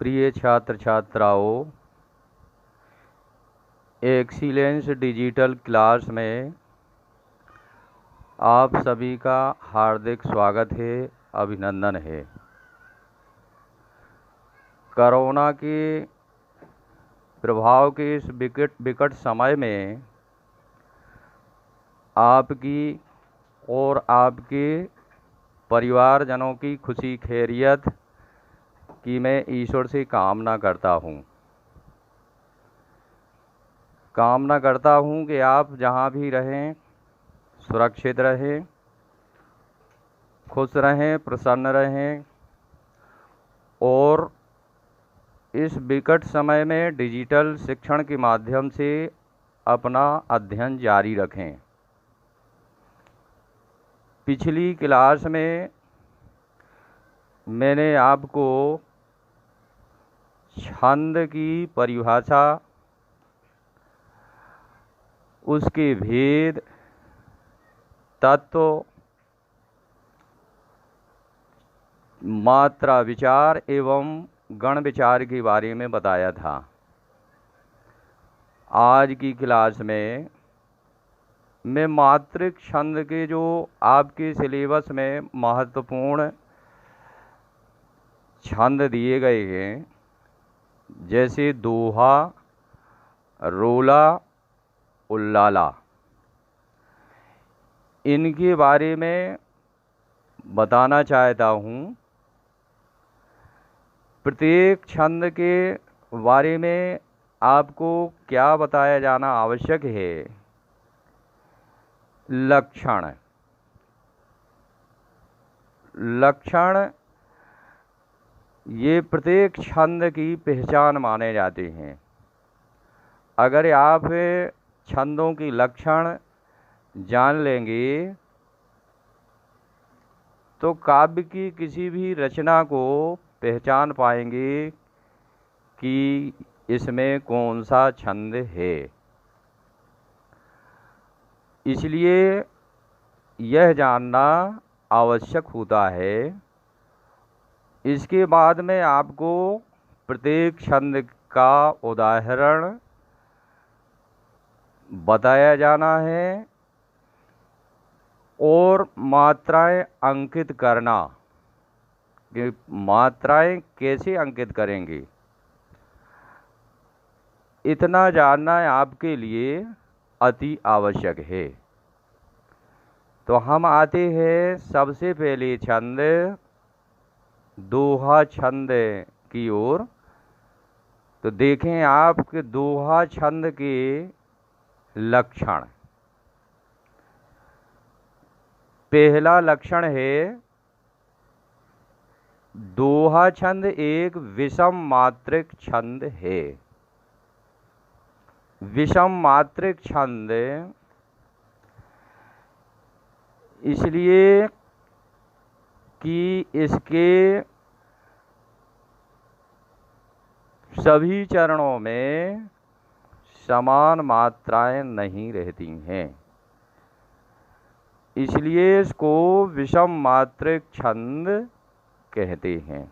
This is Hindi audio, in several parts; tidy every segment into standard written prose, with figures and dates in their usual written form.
प्रिय छात्र छात्राओं, एक्सीलेंस डिजिटल क्लास में आप सभी का हार्दिक स्वागत है, अभिनंदन है। कोरोना के प्रभाव के इस विकट समय में आपकी और आपके परिवारजनों की खुशी खैरियत की मैं ईश्वर से कामना करता हूँ कि आप जहाँ भी रहें सुरक्षित रहें, खुश रहें, प्रसन्न रहें और इस विकट समय में डिजिटल शिक्षण के माध्यम से अपना अध्ययन जारी रखें। पिछली क्लास में मैंने आपको छंद की परिभाषा, उसके भेद, तत्व, मात्रा विचार एवं गण विचार के बारे में बताया था। आज की क्लास में मैं मात्रिक छंद के जो आपके सिलेबस में महत्वपूर्ण छंद दिए गए हैं, जैसे दोहा, रोला, उल्लाला, इनके बारे में बताना चाहता हूँ। प्रत्येक छंद के बारे में आपको क्या बताया जाना आवश्यक है? लक्षण। ये प्रत्येक छंद की पहचान माने जाते हैं। अगर आप छंदों की लक्षण जान लेंगे तो काव्य की किसी भी रचना को पहचान पाएंगे कि इसमें कौन सा छंद है। इसलिए यह जानना आवश्यक होता है। इसके बाद में आपको प्रत्येक छंद का उदाहरण बताया जाना है और मात्राएं अंकित करना कि मात्राएं कैसे अंकित करेंगे, इतना जानना आपके लिए अति आवश्यक है। तो हम आते हैं सबसे पहले छंद दोहा छंद की ओर। तो देखें आप कि दोहा छंद के लक्षण। पहला लक्षण है, दोहा छंद एक विषम मात्रिक छंद है। विषम मात्रिक छंद इसलिए कि इसके सभी चरणों में समान मात्राएं नहीं रहती हैं, इसलिए इसको विषम मात्रिक छंद कहते हैं।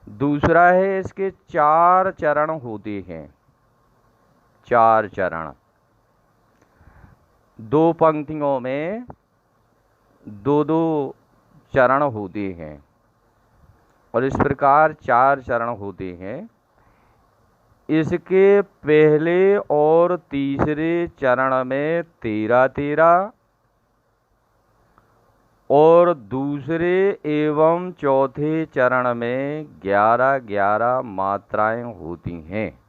दूसरा है, इसके 4 चरण होते हैं। 4 चरण, 2 पंक्तियों में 2-2 चरण होते हैं और इस प्रकार 4 चरण होते हैं। इसके पहले और तीसरे चरण में 13-13 और दूसरे एवं चौथे चरण में 11-11 मात्राएं होती हैं।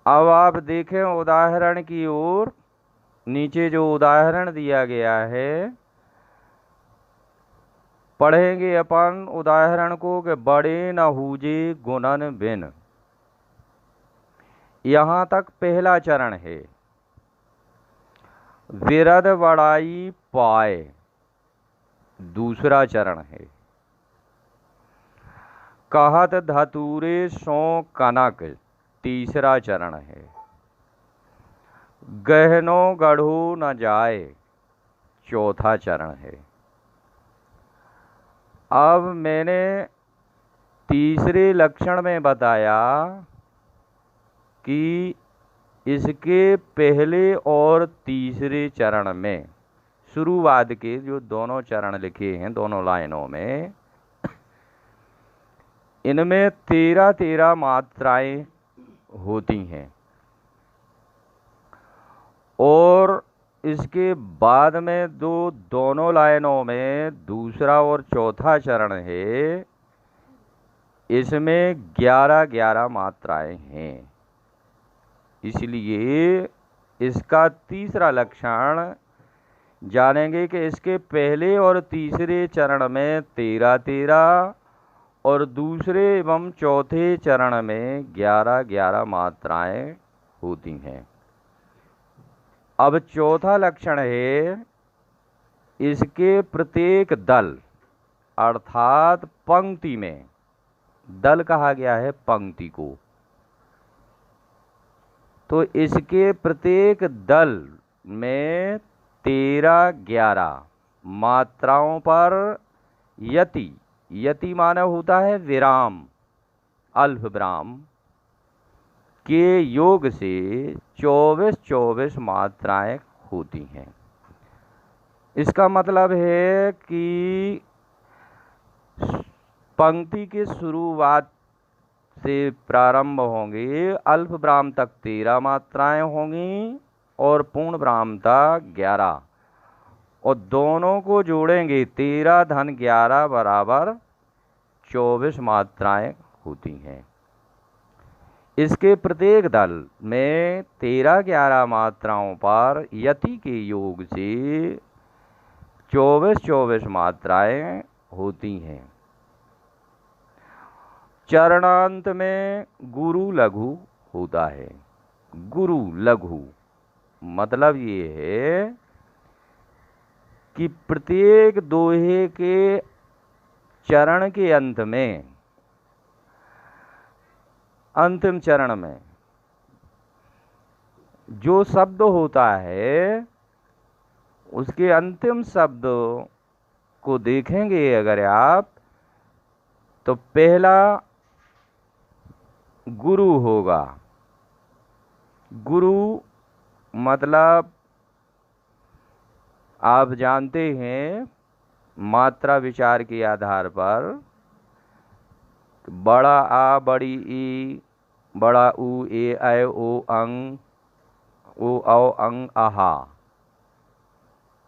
अब आप देखें उदाहरण की ओर। नीचे जो उदाहरण दिया गया है, पढ़ेंगे अपन उदाहरण को कि बड़े न हूजे गुणन बिन। यहाँ तक पहला चरण है। विरद बड़ाई पाए, दूसरा चरण है। कहत धतूरे सो कनक, तीसरा चरण है। गहनो गढ़ो न जाए, चौथा चरण है। अब मैंने तीसरे लक्षण में बताया कि इसके पहले और तीसरे चरण में, शुरुआत के जो दोनों चरण लिखे हैं दोनों लाइनों में, इनमें 13-13 मात्राएं होती हैं, और इसके बाद में दोनों लाइनों में दूसरा और चौथा चरण है, इसमें 11-11 मात्राएं हैं। इसलिए इसका तीसरा लक्षण जानेंगे कि इसके पहले और तीसरे चरण में 13-13 और दूसरे एवं चौथे चरण में 11-11 मात्राएं होती हैं। अब चौथा लक्षण है, इसके प्रत्येक दल अर्थात पंक्ति में, दल कहा गया है पंक्ति को, तो इसके प्रत्येक दल में 13-11 मात्राओं पर यति, यति माने होता है विराम, अल्प विराम के योग से 24-24 मात्राएं होती हैं। इसका मतलब है कि पंक्ति की शुरुआत से प्रारंभ होंगे, अल्प विराम तक 13 मात्राएं होंगी और पूर्ण विराम तक 11, और दोनों को जोड़ेंगे 13-11 बराबर 24 मात्राएं होती हैं। इसके प्रत्येक दल में 13-11 मात्राओं पर यति के योग से 24-24 मात्राएं होती हैं। चरणांत में गुरु लघु होता है। गुरु लघु मतलब ये है कि प्रत्येक दोहे के चरण के अंत में, अंतिम चरण में जो शब्द होता है, उसके अंतिम शब्द को देखेंगे अगर आप, तो पहला गुरु होगा। गुरु मतलब आप जानते हैं मात्रा विचार के आधार पर, बड़ा आ, बड़ी ई, बड़ा ऊ, ए, ऐ, ओ, अंग, ओ, औ, अंग, आहा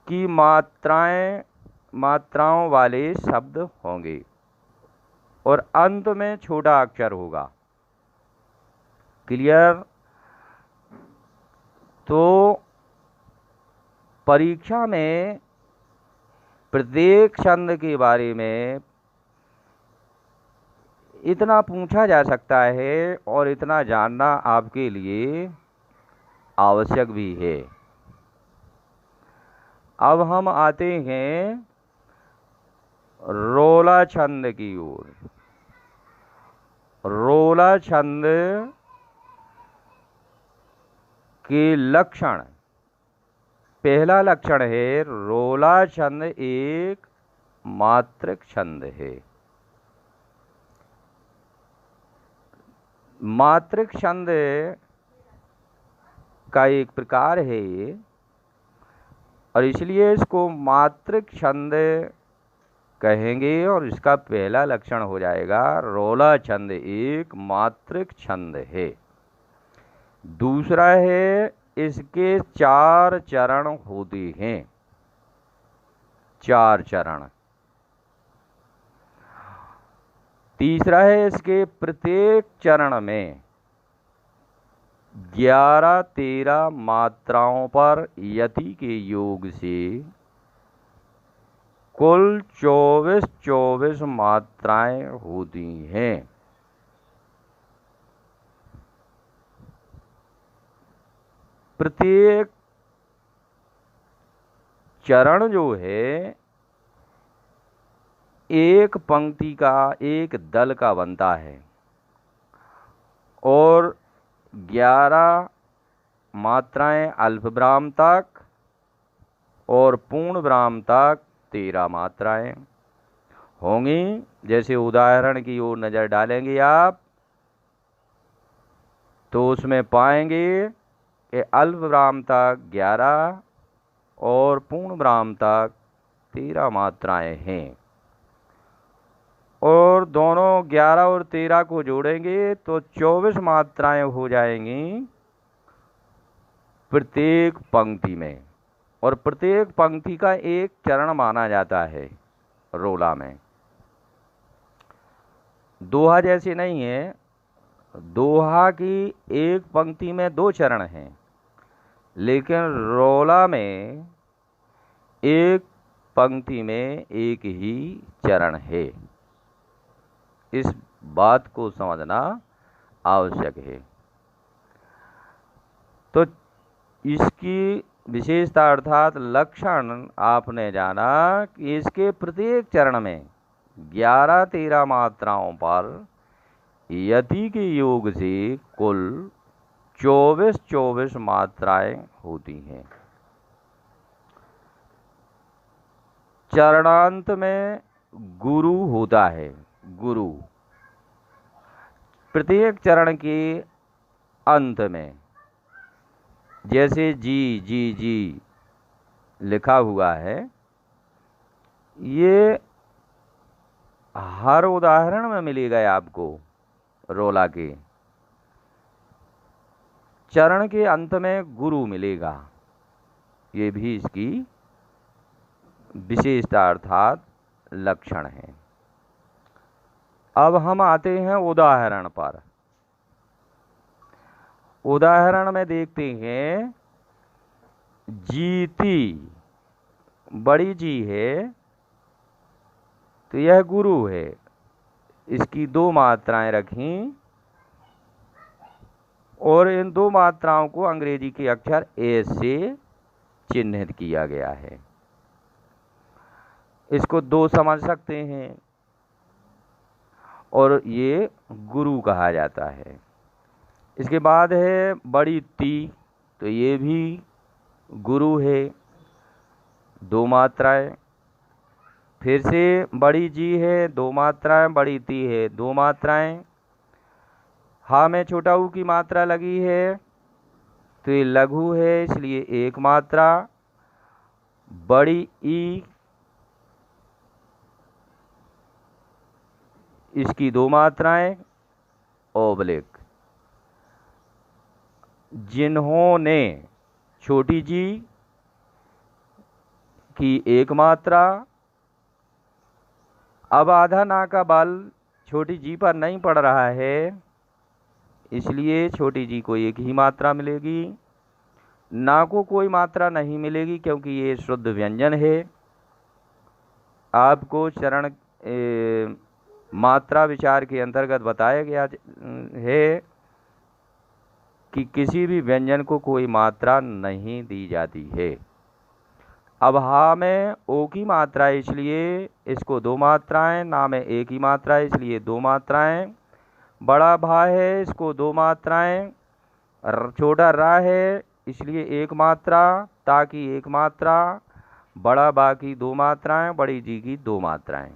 की मात्राओं वाले शब्द होंगे, और अंत में छोटा अक्षर होगा। क्लियर? तो परीक्षा में प्रत्येक छंद के बारे में इतना पूछा जा सकता है और इतना जानना आपके लिए आवश्यक भी है। अब हम आते हैं रोला छंद की ओर। रोला छंद के लक्षण, पहला लक्षण है रोला छंद एक मात्रिक छंद है। मात्रिक छंद का एक प्रकार है ये, और इसलिए इसको मात्रिक छंद कहेंगे, और इसका पहला लक्षण हो जाएगा रोला छंद एक मात्रिक छंद है। दूसरा है इसके 4 चरण होते हैं, 4 चरण। तीसरा है इसके प्रत्येक चरण में 11-13 मात्राओं पर यति के योग से कुल 24-24 मात्राएं होती हैं। प्रत्येक चरण जो है एक पंक्ति का, एक दल का बनता है, और 11 मात्राएं अल्प विराम तक और पूर्ण विराम तक 13 मात्राएं होंगी। जैसे उदाहरण की ओर नज़र डालेंगे आप तो उसमें पाएंगे कि अल्प विराम तक 11 और पूर्ण विराम तक 13 मात्राएं हैं। और दोनों 11 और 13 को जोड़ेंगे तो 24 मात्राएं हो जाएंगी प्रत्येक पंक्ति में। और प्रत्येक पंक्ति का एक चरण माना जाता है रोला में। दोहा जैसे नहीं है, दोहा की एक पंक्ति में 2 चरण हैं, लेकिन रोला में एक पंक्ति में एक ही चरण है। इस बात को समझना आवश्यक है। तो इसकी विशेषता अर्थात लक्षण आपने जाना कि इसके प्रत्येक चरण में 11-13 मात्राओं पर यति के योग से कुल 24-24 मात्राएं होती हैं। चरणांत में गुरु होता है। गुरु प्रत्येक चरण के अंत में, जैसे जी जी जी लिखा हुआ है, ये हर उदाहरण में मिलेगा आपको। रोला के चरण के अंत में गुरु मिलेगा। ये भी इसकी विशेषता अर्थात लक्षण है। अब हम आते हैं उदाहरण पर। उदाहरण में देखते हैं जीती बड़ी जी है तो यह गुरु है। इसकी 2 मात्राएं रखी और इन 2 मात्राओं को अंग्रेजी के अक्षर ए से चिन्हित किया गया है। इसको 2 समझ सकते हैं और ये गुरु कहा जाता है। इसके बाद है बड़ी ती, तो ये भी गुरु है, 2 मात्राएं। फिर से बड़ी जी है, 2 मात्राएं, बड़ी ती है, 2 मात्राएं। हा में छोटा ऊ की मात्रा लगी है तो ये लघु है, इसलिए 1 मात्रा। बड़ी ई, इसकी 2 मात्राएं ओब्लिक। जिन्होंने छोटी जी की 1 मात्रा। अब आधा ना का बल छोटी जी पर नहीं पड़ रहा है, इसलिए छोटी जी को 1 ही मात्रा मिलेगी। ना को कोई मात्रा नहीं मिलेगी क्योंकि ये शुद्ध व्यंजन है। आपको चरण मात्रा विचार के अंतर्गत बताया गया है कि किसी भी व्यंजन को कोई मात्रा नहीं दी जाती है। अब हा में ओ की मात्रा है, इसलिए इसको 2 मात्राएं। ना में 1 ही मात्रा है, इसलिए 2 मात्राएं। बड़ा भा है, इसको 2 मात्राएं। छोटा रा है, इसलिए 1 मात्रा। ता की 1 मात्रा। बड़ा बा की 2 मात्राएं, बड़ी जी की 2 मात्राएं।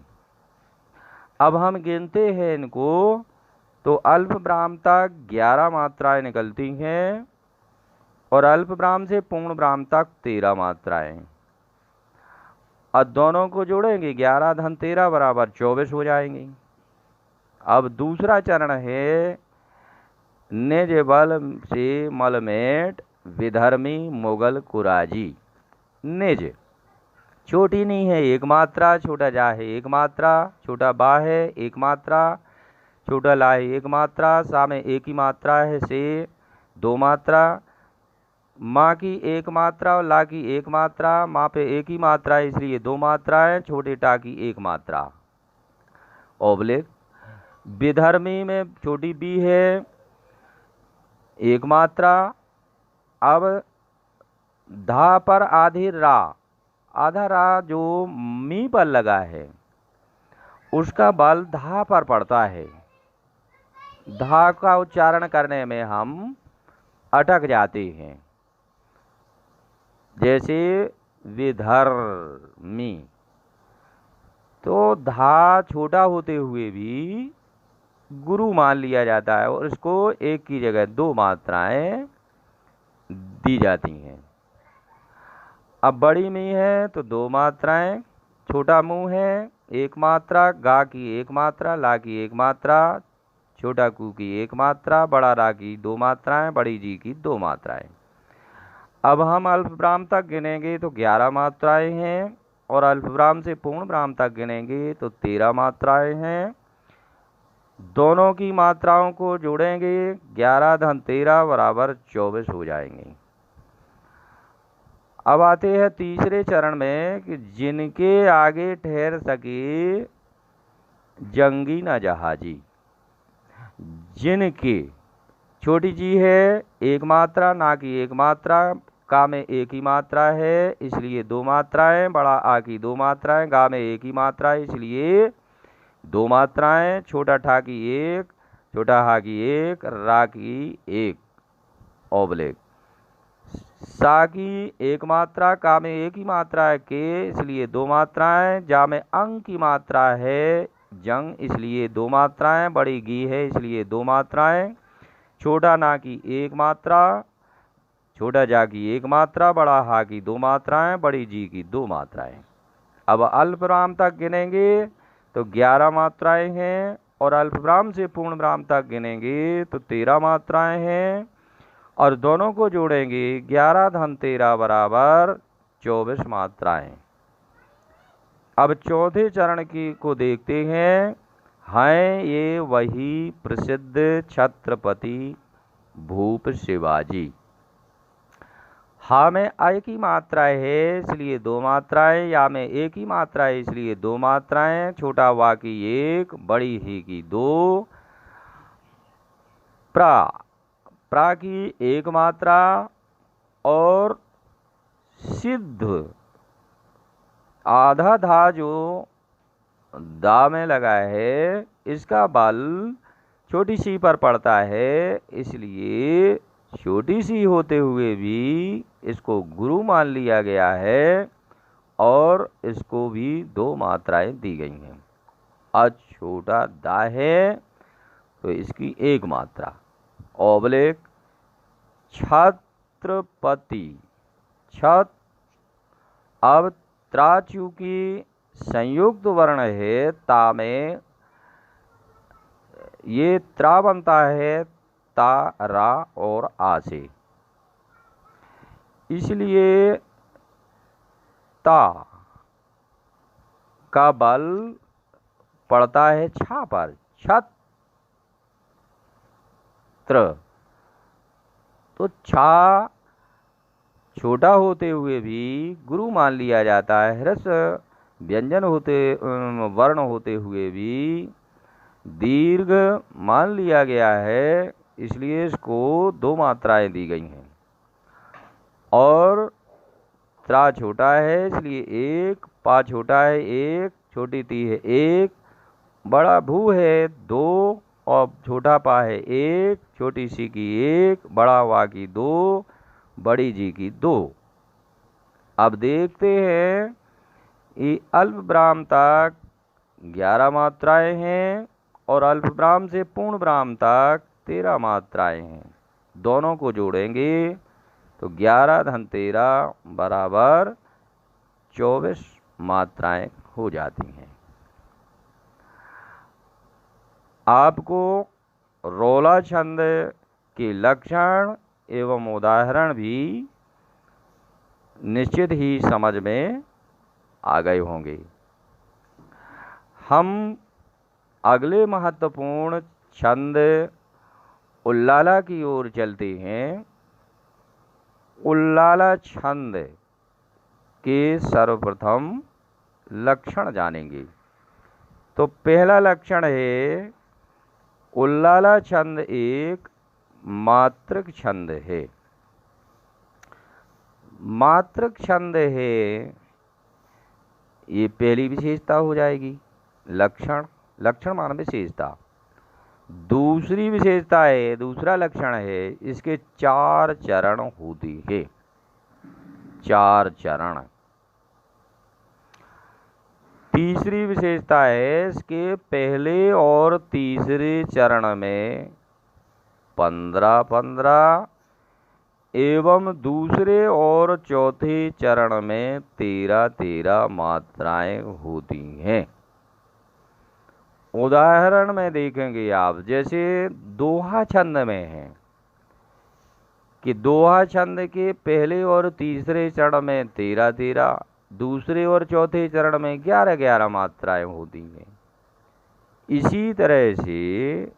अब हम गिनते हैं इनको तो अल्प विराम तक 11 मात्राएं निकलती हैं और अल्प विराम से पूर्ण विराम तक 13 मात्राएं। अब दोनों को जोड़ेंगे 11 धन 13 बराबर 24 हो जाएंगी। अब दूसरा चरण है निज बल से मलमेट विधर्मी मुगल कुराजी। निज छोटी नहीं है, 1 मात्रा। छोटा जा है 1 मात्रा। छोटा बा है 1 मात्रा। छोटा ला है 1 मात्रा। सा में 1 ही मात्रा है, से 2 मात्रा। माँ की 1 मात्रा और ला की 1 मात्रा। माँ पे 1 ही मात्रा है, इसलिए 2 मात्राएं। छोटे टा की 1 मात्रा ओब्लिक। विधर्मी में छोटी बी है 1 मात्रा। अब धा पर आधी रा, आधा रा जो मी पर लगा है उसका बल धा पर पड़ता है। धा का उच्चारण करने में हम अटक जाते हैं, जैसे विधर्मी। तो धा छोटा होते हुए भी गुरु मान लिया जाता है और इसको एक की जगह दो मात्राएं दी जाती हैं। अब बड़ी में है तो दो मात्राएं, छोटा मुंह है एक मात्रा, गा की एक मात्रा, ला की एक मात्रा, छोटा कू की एक मात्रा, बड़ा रा की दो मात्राएं, बड़ी जी की दो मात्राएं। अब हम अल्पविराम तक गिनेंगे तो 11 मात्राएं हैं और अल्पविराम से पूर्ण विराम तक गिनेंगे तो 13 मात्राएं हैं। दोनों की मात्राओं को जोड़ेंगे 11 धन 13 बराबर 24 हो जाएंगे। अब आते हैं तीसरे चरण में कि जिनके आगे ठहर सके जंगी न जहाजी। जिनके, छोटी जी है एक मात्रा, ना की एक मात्रा, का में एक ही मात्रा है इसलिए दो मात्राएं, बड़ा आ की दो मात्राएं, गा में एक ही मात्रा है इसलिए दो मात्राएं, छोटा ठा की एक, छोटा हा की एक, रा की एक ओबलेक, सा की एक मात्रा, का में एक ही मात्रा है के इसलिए दो मात्राएं, जा में अंग की मात्रा है जंग इसलिए दो मात्राएं, बड़ी गी है इसलिए दो मात्राएं, छोटा ना की एक मात्रा, छोटा जा की एक मात्रा, बड़ा हा की दो मात्राएं, बड़ी जी की दो मात्राएं। अब अल्पविराम तक गिनेंगे तो 11 मात्राएं हैं और अल्पविराम से पूर्ण विराम तक गिनेंगे तो 13 मात्राएं हैं और दोनों को जोड़ेंगे 11 धन 13 बराबर 24 मात्राएं। अब चौथे चरण की को देखते हैं ये वही प्रसिद्ध छत्रपति भूप शिवाजी। हा में एक ही मात्रा है इसलिए दो मात्राएं, या में एक ही मात्रा है इसलिए दो मात्राएं, छोटा वा की एक, बड़ी ही की दो, प्रा की एक मात्रा और सिद्ध आधा धा जो दा में लगा है इसका बल छोटी सी पर पड़ता है इसलिए छोटी सी होते हुए भी इसको गुरु मान लिया गया है और इसको भी दो मात्राएं दी गई हैं। आज छोटा दा है तो इसकी एक मात्रा ओबलेक छत्रपति छत। अब त्रा चूंकि संयुक्त वर्ण है ता में ये त्रा बनता है ता रा और आ से इसलिए ता का बल पड़ता है छा पर छत्र। तो छा छोटा होते हुए भी गुरु मान लिया जाता है, ह्रस्व व्यंजन होते वर्ण होते हुए भी दीर्घ मान लिया गया है इसलिए इसको दो मात्राएं दी गई हैं। और त्रा छोटा है इसलिए एक, पा छोटा है एक, छोटी ती है एक, बड़ा भू है दो और छोटा पा है एक, छोटी सी की एक, बड़ा वा की दो, बड़ी जी की दो। अब देखते हैं ये अल्पविराम तक 11 मात्राएं हैं और अल्पविराम से पूर्ण विराम तक 13 मात्राएं हैं। दोनों को जोड़ेंगे तो 11 धन 13 बराबर 24 मात्राएं हो जाती हैं। आपको रोला छंद के लक्षण एवं उदाहरण भी निश्चित ही समझ में आ गए होंगे। हम अगले महत्वपूर्ण छंद उल्लाला की ओर चलते हैं। उल्लाला छंद के सर्वप्रथम लक्षण जानेंगे। तो पहला लक्षण है उल्लाला छंद एक मात्रक छंद है। मात्रक छंद है ये पहली विशेषता हो जाएगी। लक्षण मान विशेषता। दूसरी विशेषता है, दूसरा लक्षण है इसके 4 चरण होते हैं। 4 चरण। तीसरी विशेषता है इसके पहले और तीसरे चरण में 15-15 एवं दूसरे और चौथे चरण में 13-13 मात्राएं होती हैं। उदाहरण में देखेंगे आप, जैसे दोहा छंद में है कि दोहा छंद के पहले और तीसरे चरण में 13-13, दूसरे और चौथे चरण में 11-11 मात्राएं होती हैं। इसी तरह से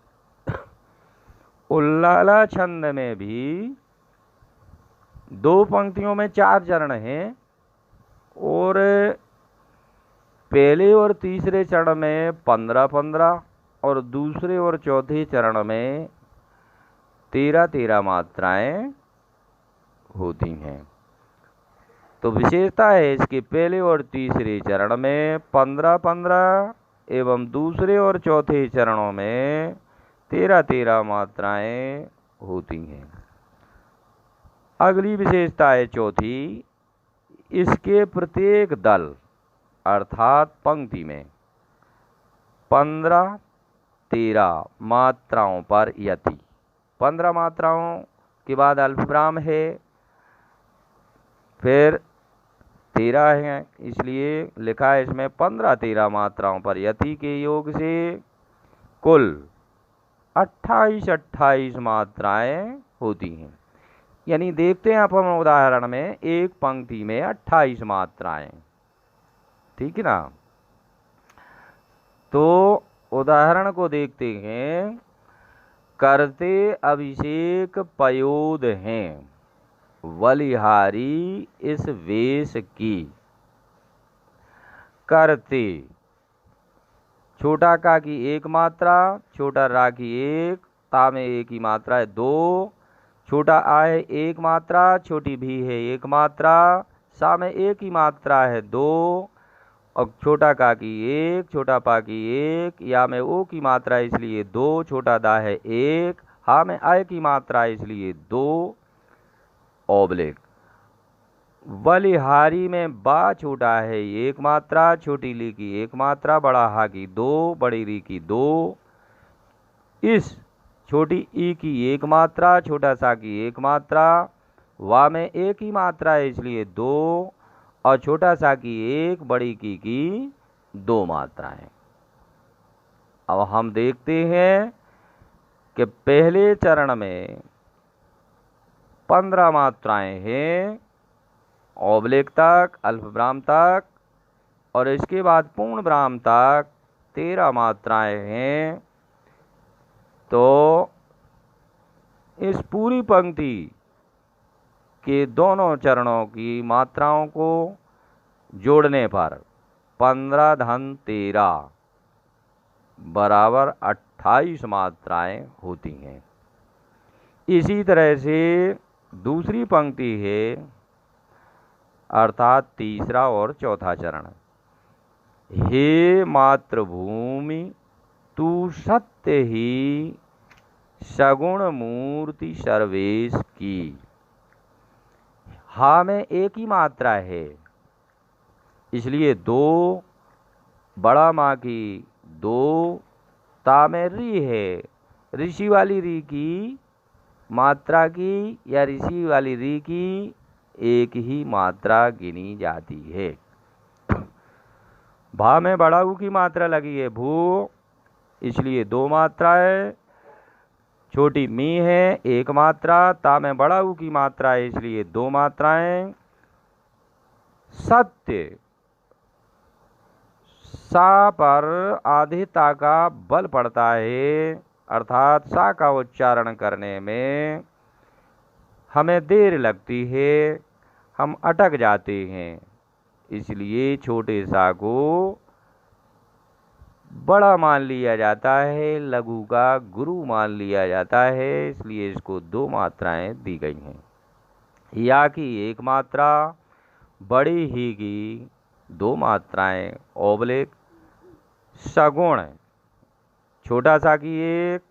उल्लाला छंद में भी 2 पंक्तियों में 4 चरण हैं और पहले और तीसरे चरण में 15-15 और दूसरे और चौथे चरण में 13-13 मात्राएं होती हैं। तो विशेषता है इसके पहले और तीसरे चरण में 15-15 एवं दूसरे और चौथे चरणों में 13-13 मात्राएं होती हैं। अगली विशेषता है चौथी, इसके प्रत्येक दल अर्थात पंक्ति में 15-13 मात्राओं पर यति। 15 मात्राओं के बाद अल्पविराम है, फिर 13 है, इसलिए लिखा है इसमें 15-13 मात्राओं पर यति के योग से कुल 28-28 मात्राएं होती हैं। यानी देखते हैं आप हम उदाहरण में, एक पंक्ति में 28 मात्राएं, ठीक है ना। तो उदाहरण को देखते हैं। करते अभिषेक पयोद हैं बलिहारी इस वेश की। करते, छोटा का की 1 मात्रा, छोटा रा की 1, ता में 1 ही मात्रा है 2, छोटा आ है 1 मात्रा, छोटी भी है 1 मात्रा, सा में 1 ही मात्रा है 2, और छोटा का की 1, छोटा पा की 1, या में ओ की मात्रा इसलिए 2, छोटा दा है 1, हा में आय की मात्रा इसलिए 2 ओब्लिक। बलिहारी में बा छोटा है 1 मात्रा, छोटी ली की 1 मात्रा, बड़ा हा की 2, बड़ी री की 2, इस छोटी ई की 1 मात्रा, छोटा सा की 1 मात्रा, वा में 1 ही मात्रा है इसलिए 2, और छोटा सा की 1, बड़ी की 2 मात्राएं। अब हम देखते हैं कि पहले चरण में 15 मात्राएं हैं ओब्लिक तक, अल्पविराम तक, और इसके बाद पूर्ण विराम तक 13 मात्राएं हैं। तो इस पूरी पंक्ति के दोनों चरणों की मात्राओं को जोड़ने पर 15-13 बराबर 28 मात्राएं होती हैं। इसी तरह से दूसरी पंक्ति है, अर्थात तीसरा और चौथा चरण। हे मातृभूमि तू सत्य ही सगुण मूर्ति सर्वेश की। हा में 1 ही मात्रा है इसलिए 2, बड़ा माँ की 2, ता में री है, ऋषि वाली री की मात्रा की या ऋषि वाली री की 1 ही मात्रा गिनी जाती है। भा में बड़ा ऊ की मात्रा लगी है भू, इसलिए 2 मात्राएं, छोटी मी है 1 मात्रा, ता में बड़ा ऊ की मात्रा है इसलिए 2 मात्राएं। सत्य, सा पर आधे ता का बल पड़ता है, अर्थात सा का उच्चारण करने में हमें देर लगती है, हम अटक जाते हैं, इसलिए छोटे सा को बड़ा मान लिया जाता है, लघु का गुरु मान लिया जाता है, इसलिए इसको 2 मात्राएं दी गई हैं। या की 1 मात्रा, बड़ी ही की 2 मात्राएं ओब्लिक। सगुण, छोटा सा की 1,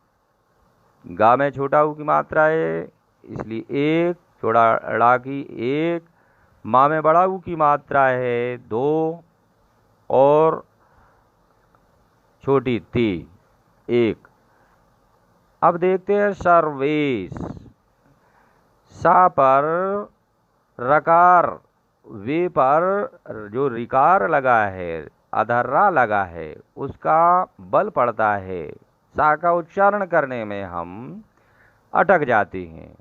गा में छोटा ऊ की मात्रा है इसलिए 1, छोटा ड़ा की 1, माँ में बड़ा ऊ की मात्रा है 2, और छोटी ती एक। अब देखते हैं सर्वेश। सा पर रकार, वे पर जो रिकार लगा है, अधर्रा लगा है, उसका बल पड़ता है। सा का उच्चारण करने में हम अटक जाते हैं,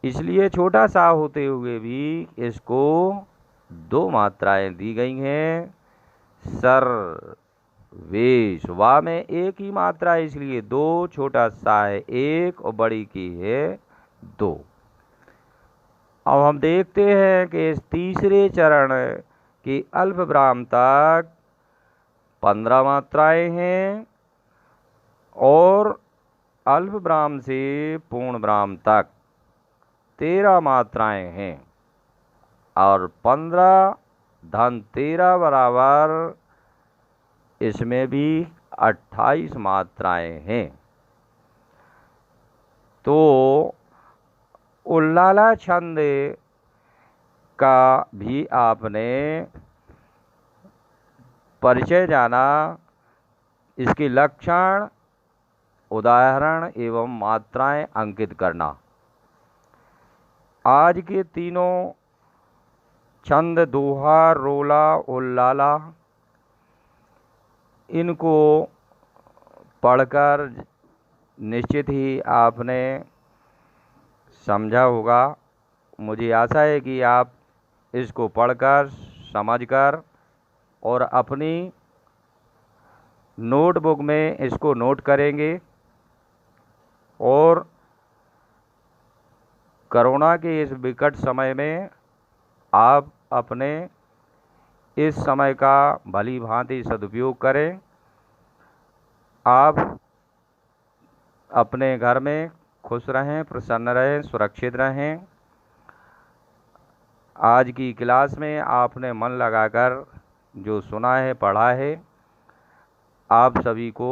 इसलिए छोटा सा होते हुए भी इसको दो मात्राएं दी गई हैं। सर वेश, वा में एक ही मात्रा है, इसलिए दो, छोटा सा है एक और बड़ी की है दो। अब हम देखते हैं कि इस तीसरे चरण की अल्प विराम तक 15 मात्राएं हैं और अल्प विराम से पूर्ण विराम तक 13 मात्राएं हैं और 15 धन 13 बराबर इसमें भी 28 मात्राएं हैं। तो उल्लाला छंद का भी आपने परिचय जाना, इसके लक्षण, उदाहरण एवं मात्राएं अंकित करना। आज के तीनों छंद दोहा, रोला, उल्लाला, इनको पढ़कर निश्चित ही आपने समझा होगा। मुझे आशा है कि आप इसको पढ़कर, समझकर और अपनी नोटबुक में इसको नोट करेंगे और कोरोना के इस विकट समय में आप अपने इस समय का भली भांति सदुपयोग करें। आप अपने घर में खुश रहें, प्रसन्न रहें, सुरक्षित रहें। आज की क्लास में आपने मन लगाकर जो सुना है, पढ़ा है, आप सभी को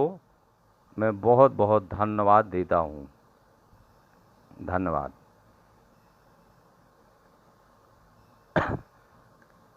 मैं बहुत बहुत धन्यवाद देता हूँ। धन्यवाद।